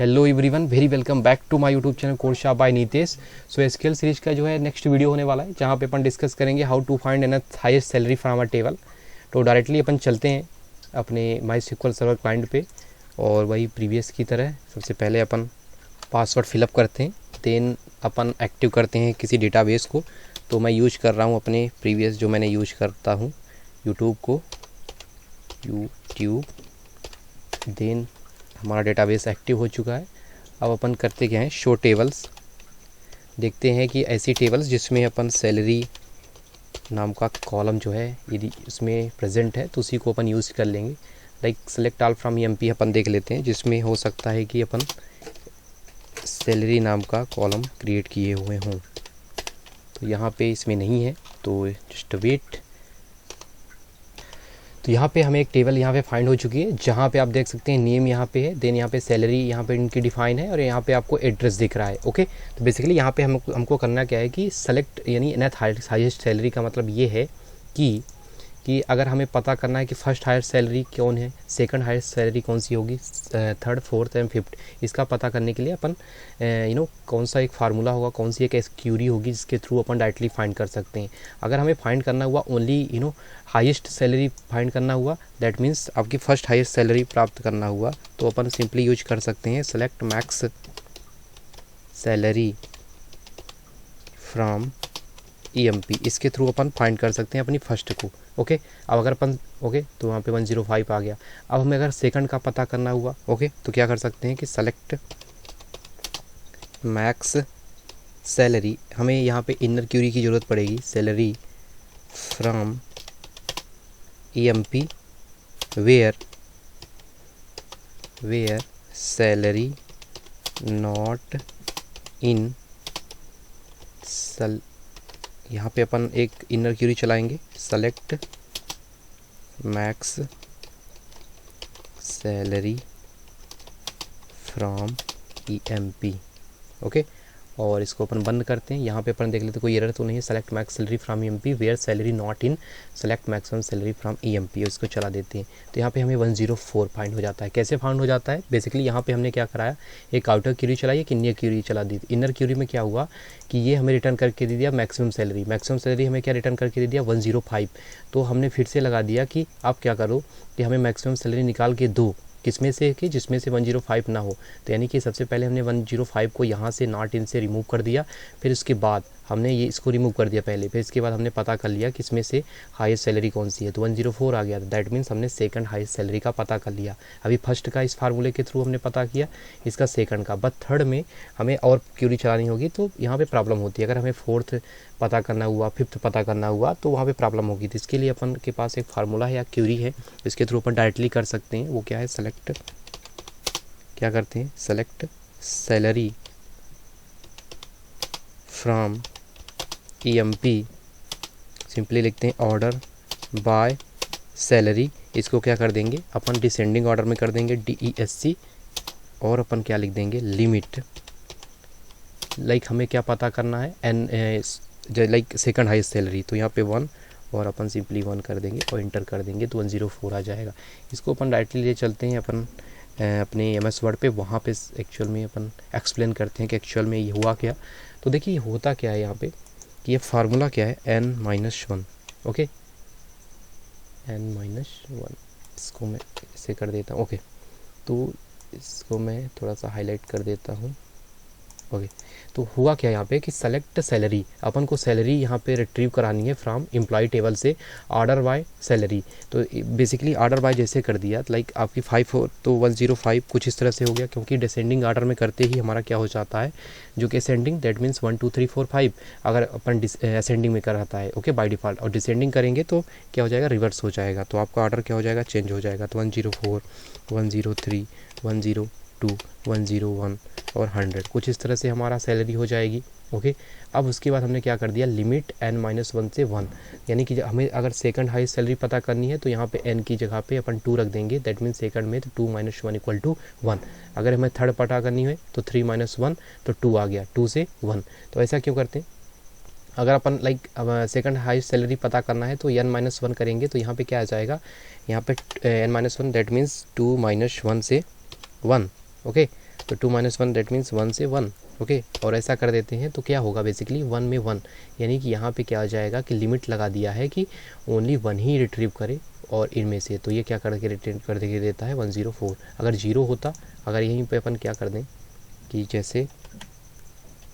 Hello everyone, very welcome back to my YouTube channel course by Nitesh. So SQL series का जो है next video होने वाला है, जहाँ पे अपन डिस्कस करेंगे how to find an highest salary from a table. तो डायरेक्टली अपन चलते हैं अपने माई SQL सर्वर क्लाइंट पे, और वही प्रीवियस की तरह सबसे पहले अपन पासवर्ड फिलअप करते हैं, देन अपन एक्टिव करते हैं किसी डेटाबेस को। तो मैं यूज कर रहा हूँ अपने प्रीवियस जो मैंने यूज करता हूँ यूट्यूब को, यूट्यूब। देन हमारा डेटाबेस एक्टिव हो चुका है। अब अपन करते क्या है, शो टेबल्स। देखते हैं कि ऐसी टेबल्स जिसमें अपन सैलरी नाम का कॉलम जो है यदि उसमें प्रेजेंट है तो उसी को अपन यूज़ कर लेंगे। Like select all from EMP अपन देख लेते हैं, जिसमें हो सकता है कि अपन सैलरी नाम का कॉलम क्रिएट किए हुए हों। तो यहाँ पे इसमें नहीं है, तो जस्ट वेट। तो यहाँ पे हमें एक टेबल यहाँ पे फाइंड हो चुकी है, जहाँ पे आप देख सकते हैं नेम यहाँ पे है, देन यहाँ पे सैलरी यहाँ पे इनकी डिफाइन है, और यहाँ पे आपको एड्रेस दिख रहा है। ओके, तो बेसिकली यहाँ पे हमको करना क्या है कि सेलेक्ट यानी नेट हाईएस्ट सैलरी का मतलब ये है कि अगर हमें पता करना है कि फर्स्ट हाईएस्ट सैलरी कौन है, सेकंड हाईएस्ट सैलरी कौन सी होगी, थर्ड, फोर्थ एंड फिफ्थ, इसका पता करने के लिए अपन कौन सा एक फार्मूला होगा, कौन सी एक क्यूरी होगी जिसके थ्रू अपन डायरेक्टली फाइंड कर सकते हैं। अगर हमें फाइंड करना हुआ ओनली हाईएस्ट सैलरी फाइंड करना हुआ, दैट मीन्स आपकी फर्स्ट हाईएस्ट सैलरी प्राप्त करना हुआ, तो अपन सिंपली यूज कर सकते हैं select max salary from EMP। इसके थ्रू अपन फाइंड कर सकते हैं अपनी फर्स्ट को। ओके, अब अगर अपन तो वहाँ पे 105 आ गया। अब हमें अगर सेकंड का पता करना हुआ, तो क्या कर सकते हैं कि सेलेक्ट मैक्स सैलरी, हमें यहाँ पे इनर क्यूरी की ज़रूरत पड़ेगी, salary from EMP where salary not in यहाँ पे अपन एक इनर क्यूरी चलाएंगे, select max salary from EMP। Okay, और इसको अपन बंद करते हैं। यहाँ पे अपन देख लेते हैं कोई एरर तो नहीं है। Select max salary from EMP where salary not in select maximum salary from EMP, इसको चला देते हैं। तो यहाँ पे हमें 104 फाइंड हो जाता है। कैसे फाइंड हो जाता है, बेसिकली यहाँ पे हमने क्या कराया, एक आउटर क्यूरी चलाई, एक इनर क्यूरी चला दी। इनर क्यूरी में क्या हुआ कि ये हमें रिटर्न करके दे दिया मैक्सिमम सैलरी हमें क्या रिटर्न करके दे दिया, 105। तो हमने फिर से लगा दिया कि आप क्या करो कि हमें मैक्सिमम सैलरी निकाल के दो, किसमें से कि जिसमें से 105 ना हो। तो यानी कि सबसे पहले हमने 105 को यहाँ से नॉट इन से रिमूव कर दिया, फिर उसके बाद हमने ये इसको रिमूव कर दिया पहले, फिर इसके बाद हमने पता कर लिया कि इसमें से हाईएस्ट सैलरी कौन सी है, तो 104 आ गया। दैट मीन्स हमने सेकंड हाईएस्ट सैलरी का पता कर लिया। अभी फर्स्ट का इस फार्मूले के थ्रू हमने पता किया, इसका सेकंड का, बट थर्ड में हमें और क्यूरी चलानी होगी, तो यहाँ पे प्रॉब्लम होती है। अगर हमें फोर्थ पता करना हुआ, फिफ्थ पता करना हुआ, तो वहाँ पे प्रॉब्लम होगी। तो इसके लिए अपन के पास एक फार्मूला है या क्यूरी है, इसके थ्रू अपन डायरेक्टली कर सकते हैं। वो क्या है, सेलेक्ट, क्या करते हैं, select salary from EMP, simply लिखते हैं ऑर्डर बाय सैलरी। इसको क्या कर देंगे अपन, डिसेंडिंग ऑर्डर में कर देंगे, DESC, और अपन क्या लिख देंगे, लिमिट। लाइक हमें क्या पता करना है, लाइक सेकंड हाईएस्ट सैलरी, तो यहाँ पे 1, और अपन सिंपली 1 कर देंगे और इंटर कर देंगे, तो 104 आ जाएगा। इसको अपन डायरेक्टली ले चलते हैं अपन अपने MS वर्ड पे, वहाँ पे एक्चुअल में अपन एक्सप्लेन करते हैं कि एक्चुअल में ये हुआ क्या। तो देखिए होता क्या है यहाँ पे कि ये फार्मूला क्या है, n-1। ओके, n-1, इसको मैं इसे कर देता हूँ। ओके, तो इसको मैं थोड़ा सा हाईलाइट कर देता हूँ। ओके, तो हुआ क्या यहाँ पे कि सेलेक्ट सैलरी, अपन को सैलरी यहाँ पे रिट्रीव करानी है फ्रॉम एम्प्लॉय टेबल से, ऑर्डर बाय सैलरी। तो बेसिकली ऑर्डर बाय जैसे कर दिया, लाइक आपकी 5 हो तो 105 कुछ इस तरह से हो गया, क्योंकि डिसेंडिंग ऑर्डर में करते ही हमारा क्या हो जाता है, जो कि असेंडिंग, दैट मीन्स 1 2 3 4 5 अगर अपन असेंडिंग में कराता है, ओके, बाय डिफ़ॉल्ट। और डिसेंडिंग करेंगे तो क्या हो जाएगा, रिवर्स हो जाएगा, तो आपका ऑर्डर क्या हो जाएगा, चेंज हो जाएगा। तो 104, 103, 102, 101 और 100 कुछ इस तरह से हमारा सैलरी हो जाएगी। ओके, अब उसके बाद हमने क्या कर दिया, लिमिट n-1 से 1, यानी कि हमें अगर सेकंड हाईएस्ट सैलरी पता करनी है तो यहाँ पे n की जगह पे अपन 2 रख देंगे, दैट मीन्स सेकंड में तो 2 - 1 = 1। अगर हमें थर्ड पता करनी है तो 3 - 1 तो 2 आ गया, 2 से 1। तो ऐसा क्यों करते हैं, अगर अपन लाइक सेकंड हाईएस्ट सैलरी पता करना है तो n-1 करेंगे, तो यहाँ पे क्या आ जाएगा, यहाँ पे n-1 दैट मीन्स 2 - 1 से 1। ओके, तो 2 - 1 दैट मीन्स 1 से 1, ओके। और ऐसा कर देते हैं तो क्या होगा बेसिकली 1 में 1, यानी कि यहाँ पे क्या आ जाएगा कि लिमिट लगा दिया है कि ओनली 1 ही रिट्रीव करे और इनमें से, तो ये क्या करके रिट्रीव कर दे देता है 104। अगर 0 होता, अगर यहीं पे अपन क्या कर दें कि जैसे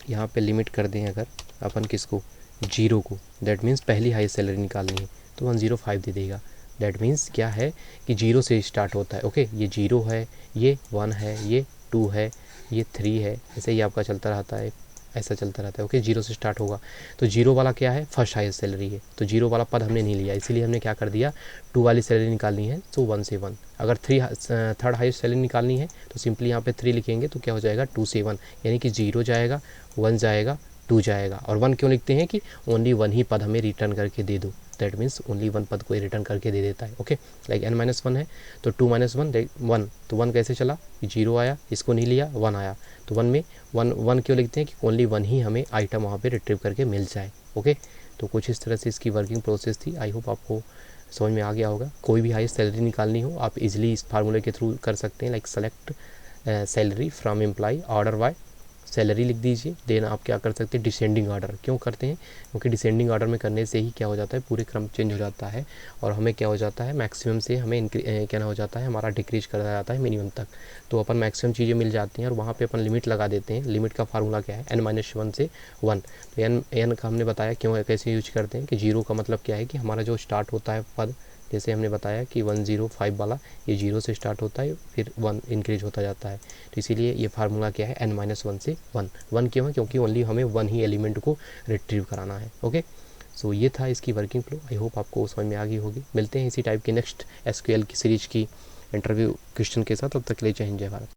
यहाँ पे लिमिट कर दें अगर अपन किसको 0 को, दैट मीन्स पहली हाई सैलरी निकालनी है तो 105 दे देगा। दैट मीन्स क्या है कि 0 से स्टार्ट होता है, ओके। ये 0 है, ये 1 है, ये 2 है, ये 3 है, ऐसे ही आपका चलता रहता है, ऐसा चलता रहता है, ओके। 0 से स्टार्ट होगा तो 0 वाला क्या है, फर्स्ट हाईएस्ट सैलरी है, तो 0 वाला पद हमने नहीं लिया, इसीलिए हमने क्या कर दिया 2 वाली सैलरी निकालनी है तो 1 से 1। अगर थर्ड हाईएस्ट सैलरी निकालनी है तो सिंपली यहाँ पे 3 लिखेंगे तो क्या हो जाएगा 2 से 1, यानी कि 0 जाएगा, 1 जाएगा, 2 जाएगा। और 1 क्यों लिखते हैं कि ओनली 1 ही पद हमें रिटर्न करके दे दो, दैट मीन्स ओनली 1 पद को रिटर्न करके दे देता है, ओके। लाइक n-1 है तो 2 - 1 1, तो 1 कैसे चला, 0 आया, इसको नहीं लिया, 1 आया, तो 1 में 1 क्यों लिखते हैं कि ओनली 1 ही हमें आइटम वहाँ पे रिट्रीव करके मिल जाए, ओके। तो कुछ इस तरह से इसकी वर्किंग प्रोसेस थी। आई होप आपको समझ में आ गया होगा। कोई भी हाईएस्ट सैलरी निकालनी हो आप इजीली इस फार्मूले के थ्रू कर सकते हैं, like select salary from employ order by salary लिख दीजिए। देन आप क्या कर सकते हैं डिसेंडिंग ऑर्डर, क्यों करते हैं क्योंकि डिसेंडिंग ऑर्डर में करने से ही क्या हो जाता है पूरे क्रम चेंज हो जाता है और हमें क्या हो जाता है मैक्सिमम से हमें क्या हो जाता है हमारा डिक्रीज कर जाता है मिनिमम तक, तो अपन मैक्सिमम चीज़ें मिल जाती हैं और वहाँ पे अपन लिमिट लगा देते हैं। लिमिट का फार्मूला क्या है n-1 से 1, तो n का हमने बताया क्यों कैसे यूज करते हैं कि 0 का मतलब क्या है कि हमारा जो स्टार्ट होता है पद, जैसे हमने बताया कि 105 वाला ये 0 से स्टार्ट होता है फिर 1 इंक्रीज होता जाता है, तो इसीलिए ये फार्मूला क्या है n-1 से 1। 1 क्यों है क्योंकि ओनली हमें 1 ही एलिमेंट को रिट्रीव कराना है, ओके। सो ये था इसकी वर्किंग फ्लो। आई होप आपको समझ में आ गई होगी। मिलते हैं इसी टाइप की नेक्स्ट SQL की सीरीज की इंटरव्यू क्वेश्चन के साथ, तब तक के लिए जय हिंद जय भारत।